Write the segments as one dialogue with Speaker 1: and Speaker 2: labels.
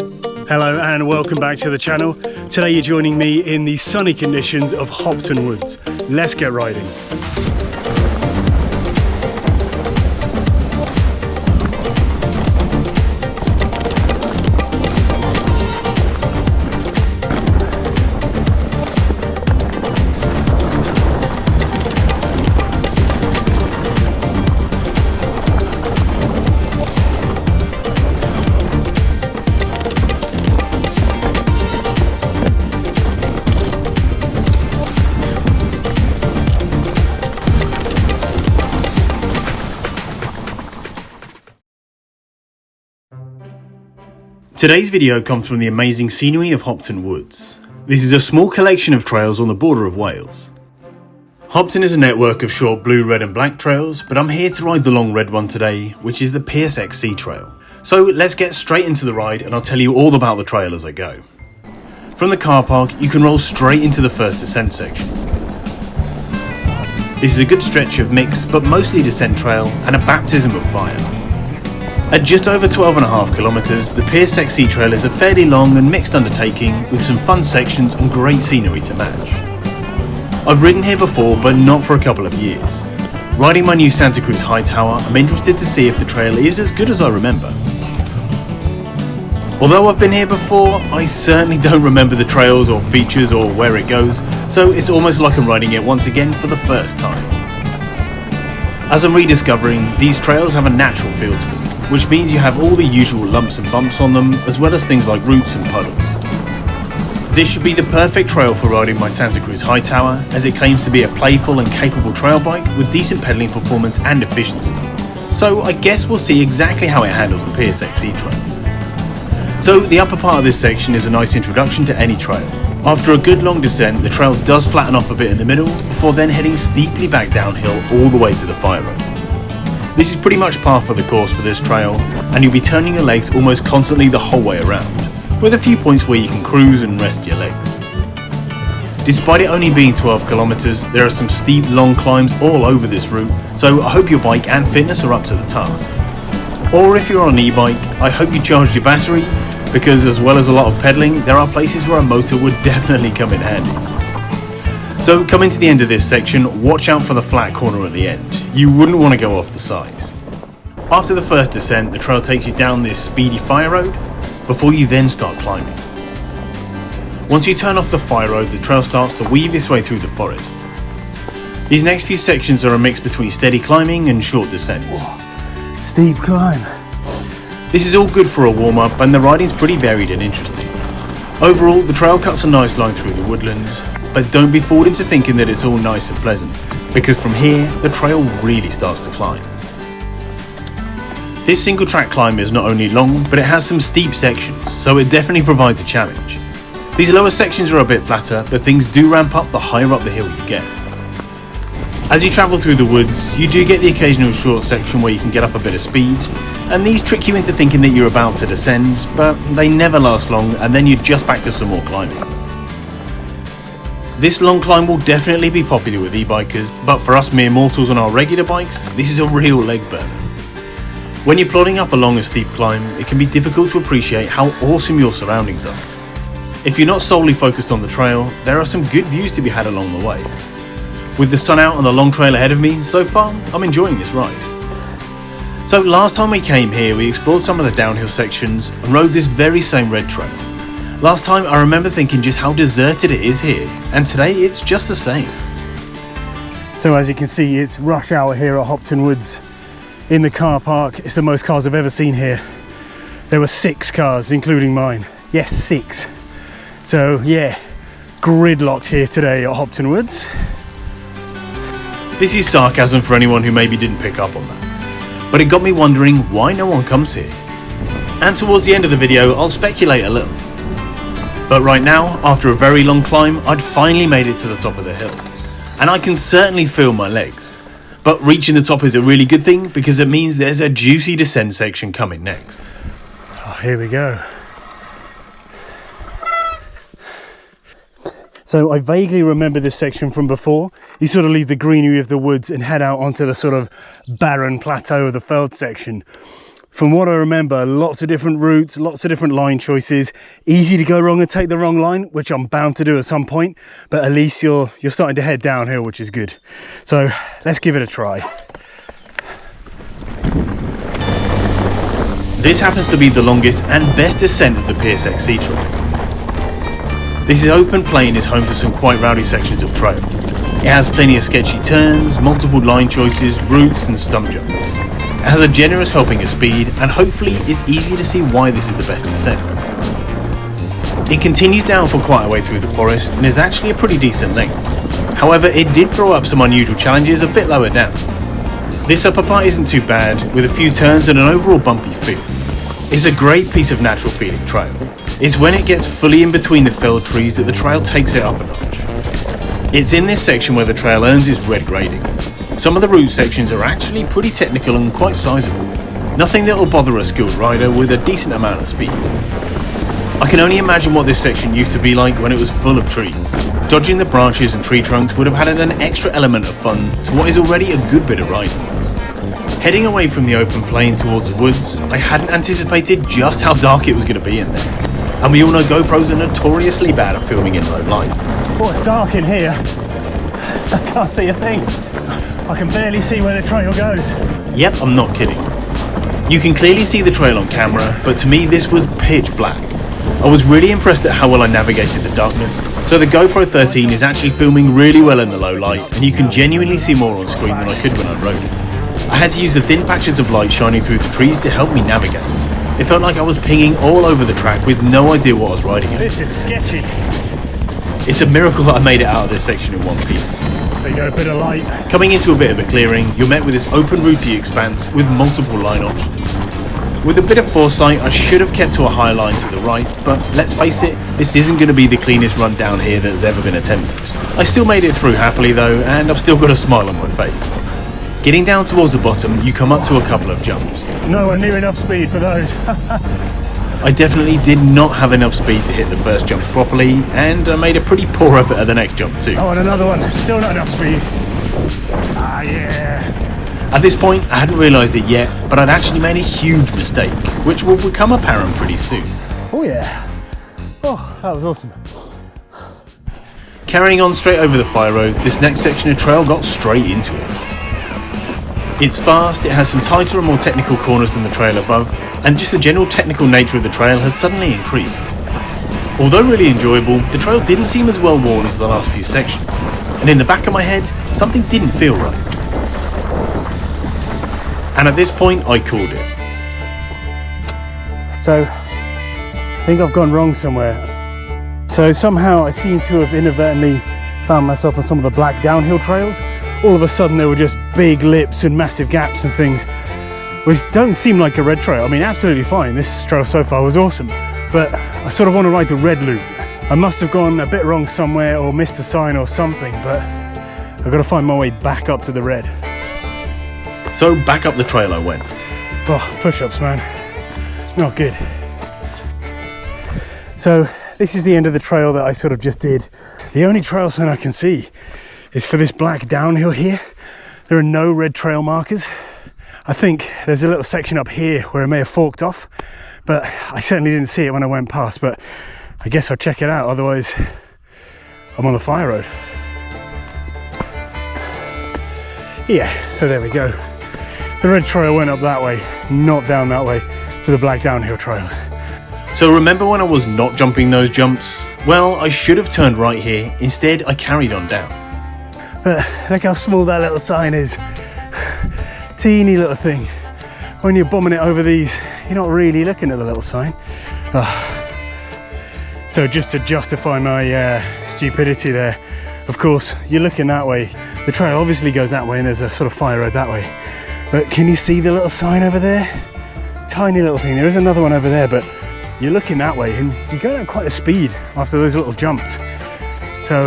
Speaker 1: Hello and welcome back to the channel. Today you're joining me in the sunny conditions of Hopton Woods. Let's get riding. Today's video comes from the amazing scenery of Hopton Woods. This is a small collection of trails on the border of Wales. Hopton is a network of short blue, red and black trails, but I'm here to ride the long red one today, which is the PSXC trail. So let's get straight into the ride and I'll tell you all about the trail as I go. From the car park, you can roll straight into the first descent section. This is a good stretch of mixed but mostly descent trail and a baptism of fire. At just over 12.5 kilometers, the PSXC trail is a fairly long and mixed undertaking with some fun sections and great scenery to match. I've ridden here before, but not for a couple of years. Riding my new Santa Cruz High Tower, I'm interested to see if the trail is as good as I remember. Although I've been here before, I certainly don't remember the trails or features or where it goes, so it's almost like I'm riding it once again for the first time. As I'm rediscovering, these trails have a natural feel to them, which means you have all the usual lumps and bumps on them, as well as things like roots and puddles. This should be the perfect trail for riding my Santa Cruz High Tower, as it claims to be a playful and capable trail bike with decent pedaling performance and efficiency. So I guess we'll see exactly how it handles the PSXC trail. So the upper part of this section is a nice introduction to any trail. After a good long descent, the trail does flatten off a bit in the middle, before then heading steeply back downhill all the way to the fire road. This is pretty much par for the course for this trail, and you'll be turning your legs almost constantly the whole way around, with a few points where you can cruise and rest your legs. Despite it only being 12 kilometers, there are some steep long climbs all over this route, so I hope your bike and fitness are up to the task. Or if you're on an e-bike, I hope you charged your battery, because as well as a lot of pedaling, there are places where a motor would definitely come in handy. So coming to the end of this section, watch out for the flat corner at the end. You wouldn't want to go off the side. After the first descent, the trail takes you down this speedy fire road, before you then start climbing. Once you turn off the fire road, the trail starts to weave its way through the forest. These next few sections are a mix between steady climbing and short descents.
Speaker 2: Whoa. Steep climb.
Speaker 1: This is all good for a warm-up, and the riding's pretty varied and interesting. Overall, the trail cuts a nice line through the woodland, but don't be fooled into thinking that it's all nice and pleasant, because from here, the trail really starts to climb. This single track climb is not only long, but it has some steep sections, so it definitely provides a challenge. These lower sections are a bit flatter, but things do ramp up the higher up the hill you get. As you travel through the woods, you do get the occasional short section where you can get up a bit of speed, and these trick you into thinking that you're about to descend, but they never last long, and then you're just back to some more climbing. This long climb will definitely be popular with e-bikers, but for us mere mortals on our regular bikes, this is a real leg burner. When you're plodding up along a steep climb, it can be difficult to appreciate how awesome your surroundings are. If you're not solely focused on the trail, there are some good views to be had along the way. With the sun out and the long trail ahead of me, so far, I'm enjoying this ride. So last time we came here, we explored some of the downhill sections and rode this very same red trail. Last time I remember thinking just how deserted it is here, and today it's just the same.
Speaker 2: So as you can see, it's rush hour here at Hopton Woods. In the car park, it's the most cars I've ever seen here. There were 6 cars, including mine. Yes, 6. So yeah, gridlocked here today at Hopton Woods.
Speaker 1: This is sarcasm for anyone who maybe didn't pick up on that. But it got me wondering why no one comes here. And towards the end of the video, I'll speculate a little. But right now, after a very long climb, I'd finally made it to the top of the hill. And I can certainly feel my legs. But reaching the top is a really good thing because it means there's a juicy descent section coming next.
Speaker 2: Oh, here we go. So I vaguely remember this section from before. You sort of leave the greenery of the woods and head out onto the sort of barren plateau of the feld section. From what I remember, lots of different routes, lots of different line choices. Easy to go wrong and take the wrong line, which I'm bound to do at some point, but at least you're starting to head downhill, which is good. So let's give it a try.
Speaker 1: This happens to be the longest and best descent of the PSXC trail. This is open plain is home to some quite rowdy sections of trail. It has plenty of sketchy turns, multiple line choices, routes and stump jumps. It has a generous helping of speed, and hopefully it's easy to see why this is the best descent. It continues down for quite a way through the forest and is actually a pretty decent length. However, it did throw up some unusual challenges a bit lower down. This upper part isn't too bad, with a few turns and an overall bumpy feel. It's a great piece of natural feeling trail. It's when it gets fully in between the felled trees that the trail takes it up a notch. It's in this section where the trail earns its red grading. Some of the route sections are actually pretty technical and quite sizable. Nothing that will bother a skilled rider with a decent amount of speed. I can only imagine what this section used to be like when it was full of trees. Dodging the branches and tree trunks would have added an extra element of fun to what is already a good bit of riding. Heading away from the open plain towards the woods, I hadn't anticipated just how dark it was going to be in there. And we all know GoPros are notoriously bad at filming in low light.
Speaker 2: Oh, it's dark in here. I can't see a thing. I can barely see where the trail goes.
Speaker 1: Yep, I'm not kidding. You can clearly see the trail on camera, but to me this was pitch black. I was really impressed at how well I navigated the darkness, so the GoPro 13 is actually filming really well in the low light, and you can genuinely see more on screen than I could when I rode it. I had to use the thin patches of light shining through the trees to help me navigate. It felt like I was pinging all over the track with no idea what I was riding in.
Speaker 2: This is sketchy.
Speaker 1: It's a miracle that I made it out of this section in one piece.
Speaker 2: There you go, a bit of light.
Speaker 1: Coming into a bit of a clearing, you're met with this open rooty expanse with multiple line options. With a bit of foresight, I should have kept to a high line to the right, but let's face it, this isn't going to be the cleanest run down here that has ever been attempted. I still made it through happily though, and I've still got a smile on my face. Getting down towards the bottom, you come up to a couple of jumps.
Speaker 2: Nowhere near enough speed for those.
Speaker 1: I definitely did not have enough speed to hit the first jump properly, and I made a pretty poor effort at the next jump too.
Speaker 2: Oh, and another one. Still not enough speed. Ah, yeah.
Speaker 1: At this point, I hadn't realised it yet, but I'd actually made a huge mistake, which will become apparent pretty soon.
Speaker 2: Oh yeah. Oh, that was awesome.
Speaker 1: Carrying on straight over the fire road, this next section of trail got straight into it. It's fast, it has some tighter and more technical corners than the trail above, and just the general technical nature of the trail has suddenly increased. Although really enjoyable, the trail didn't seem as well worn as the last few sections, and in the back of my head, something didn't feel right. And at this point, I called it.
Speaker 2: So, I think I've gone wrong somewhere. So somehow I seem to have inadvertently found myself on some of the black downhill trails. All of a sudden there were just big lips and massive gaps and things, which don't seem like a red trail. I mean, absolutely fine, this trail so far was awesome, but I sort of want to ride the red loop. I must have gone a bit wrong somewhere or missed a sign or something, but I've got to find my way back up to the red.
Speaker 1: So back up the trail I went.
Speaker 2: Oh, push-ups, man, not good. So this is the end of the trail that I sort of just did. The only trail sign I can see is for this black downhill here. There are no red trail markers. I think there's a little section up here where it may have forked off, but I certainly didn't see it when I went past, but I guess I'll check it out, otherwise I'm on the fire road. Yeah, so there we go. The red trail went up that way, not down that way to the black downhill trails.
Speaker 1: So remember when I was not jumping those jumps? Well, I should have turned right here. Instead, I carried on down.
Speaker 2: But look how small that little sign is. Teeny little thing. When you're bombing it over these, you're not really looking at the little sign. So just to justify my stupidity there, of course, you're looking that way. The trail obviously goes that way and there's a sort of fire road that way. But can you see the little sign over there? Tiny little thing. There is another one over there, but you're looking that way and you're going at quite a speed after those little jumps. So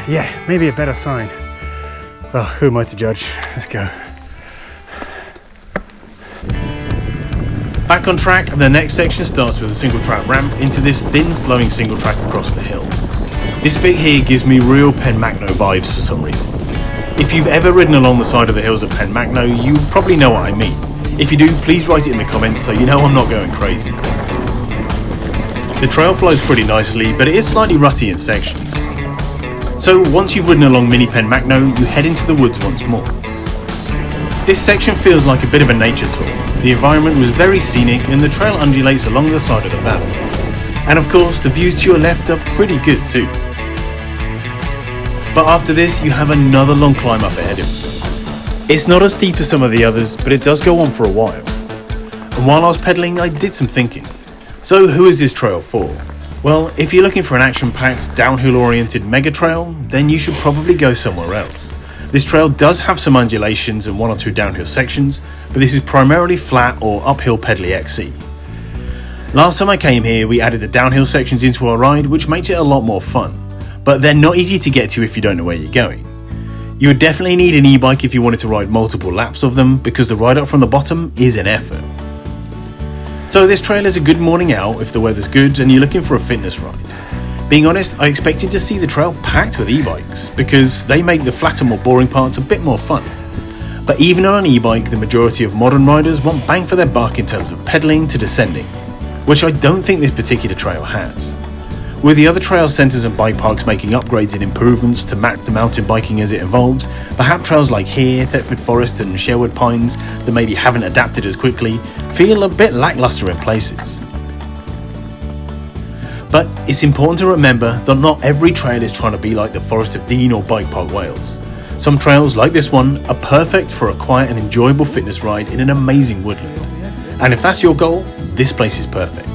Speaker 2: yeah, maybe a better sign. Well, who am I to judge? Let's go.
Speaker 1: Back on track, the next section starts with a single track ramp into this thin flowing single track across the hill. This bit here gives me real Pen Macno vibes for some reason. If you've ever ridden along the side of the hills at Pen Macno, you probably know what I mean. If you do, please write it in the comments so you know I'm not going crazy. The trail flows pretty nicely, but it is slightly rutty in sections. So once you've ridden along Mini Pen Macno, you head into the woods once more. This section feels like a bit of a nature tour. The environment was very scenic and the trail undulates along the side of the valley. And of course, the views to your left are pretty good too. But after this, you have another long climb up ahead of you. It's not as steep as some of the others, but it does go on for a while. And while I was pedaling, I did some thinking. So who is this trail for? Well, if you're looking for an action-packed, downhill-oriented mega trail, then you should probably go somewhere else. This trail does have some undulations and one or two downhill sections, but this is primarily flat or uphill pedally XC. Last time I came here, we added the downhill sections into our ride, which makes it a lot more fun, but they're not easy to get to if you don't know where you're going. You would definitely need an e-bike if you wanted to ride multiple laps of them, because the ride up from the bottom is an effort. So this trail is a good morning out if the weather's good and you're looking for a fitness ride. Being honest, I expected to see the trail packed with e-bikes, because they make the flatter, more boring parts a bit more fun. But even on an e-bike, the majority of modern riders want bang for their buck in terms of pedaling to descending, which I don't think this particular trail has. With the other trail centres and bike parks making upgrades and improvements to match the mountain biking as it evolves, perhaps trails like here, Thetford Forest and Sherwood Pines that maybe haven't adapted as quickly feel a bit lacklustre in places. But it's important to remember that not every trail is trying to be like the Forest of Dean or Bike Park Wales. Some trails, like this one, are perfect for a quiet and enjoyable fitness ride in an amazing woodland. And if that's your goal, this place is perfect.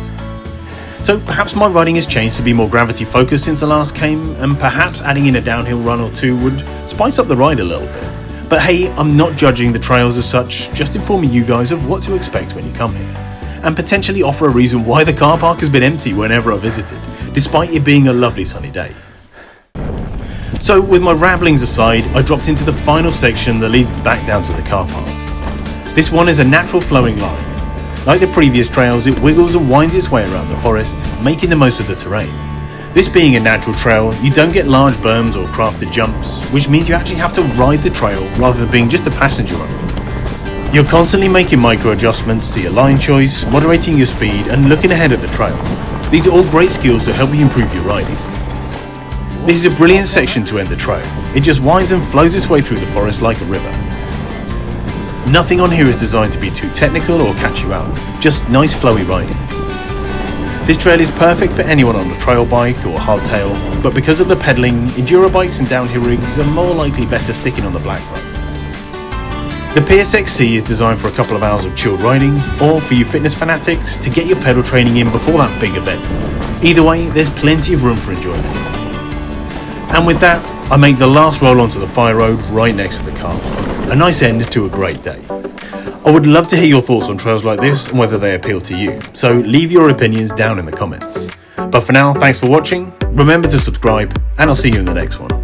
Speaker 1: So perhaps my riding has changed to be more gravity focused since I last came, and perhaps adding in a downhill run or two would spice up the ride a little bit. But hey, I'm not judging the trails as such, just informing you guys of what to expect when you come here, and potentially offer a reason why the car park has been empty whenever I visited, despite it being a lovely sunny day. So with my ramblings aside, I dropped into the final section that leads back down to the car park. This one is a natural flowing line. Like the previous trails, it wiggles and winds its way around the forests, making the most of the terrain. This being a natural trail, you don't get large berms or crafted jumps, which means you actually have to ride the trail rather than being just a passenger on it. You're constantly making micro adjustments to your line choice, moderating your speed and looking ahead at the trail. These are all great skills to help you improve your riding. This is a brilliant section to end the trail. It just winds and flows its way through the forest like a river. Nothing on here is designed to be too technical or catch you out, just nice flowy riding. This trail is perfect for anyone on a trail bike or hardtail, but because of the pedalling, enduro bikes and downhill rigs are more likely better sticking on the black roads. The PSXC is designed for a couple of hours of chilled riding, or for you fitness fanatics to get your pedal training in before that big event. Either way, there's plenty of room for enjoyment. And with that, I make the last roll onto the fire road right next to the car park. A nice end to a great day. I would love to hear your thoughts on trails like this and whether they appeal to you, so leave your opinions down in the comments. But for now, thanks for watching, remember to subscribe, and I'll see you in the next one.